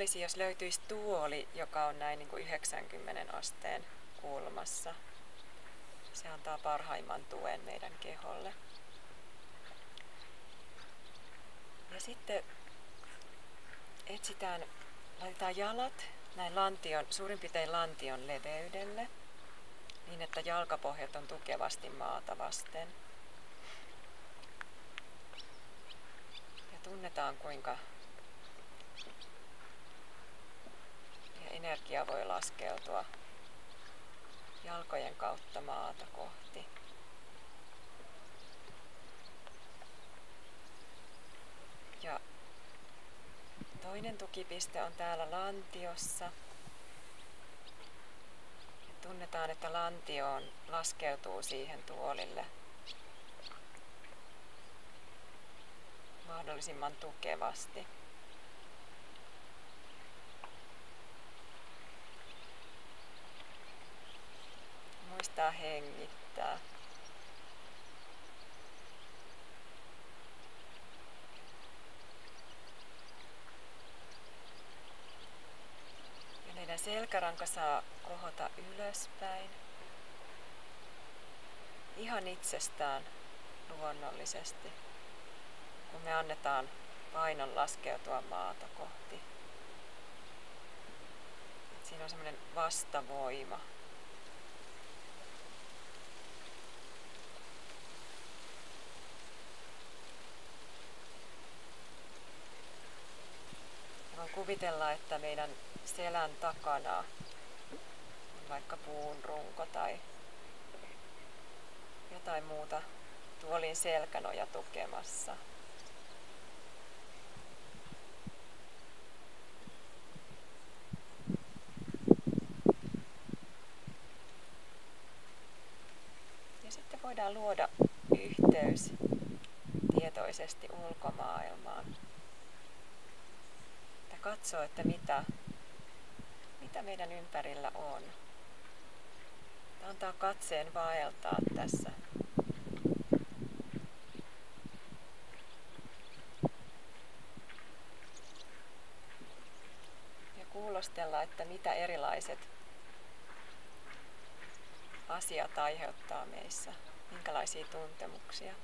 olisi, jos löytyisi tuoli, joka on näin niin kuin 90 asteen kulmassa. Se antaa parhaimman tuen meidän keholle. Ja sitten laitetaan jalat näin suurin piirtein lantion leveydelle, niin että jalkapohjat on tukevasti maata vasten. Ja tunnetaan, kuinka energia voi laskeutua jalkojen kautta maata kohti. Ja toinen tukipiste on täällä lantiossa. Ja tunnetaan, että lantio laskeutuu siihen tuolille mahdollisimman tukevasti. Muistaa hengittää. Ja meidän selkäranka saa kohota ylöspäin. Ihan itsestään luonnollisesti, kun me annetaan painon laskeutua maata kohti. Siinä on semmoinen vastavoima. Voin kuvitella, että meidän selän takana on vaikka puun runko tai jotain muuta tuolin selkänoja tukemassa. Ja sitten voidaan luoda yhteys tietoisesti ulkomaailmaan. Ja katsoa, että mitä meidän ympärillä on. Antaa katseen vaeltaa tässä. Ja kuulostella, että mitä erilaiset asiat aiheuttaa meissä, minkälaisia tuntemuksia.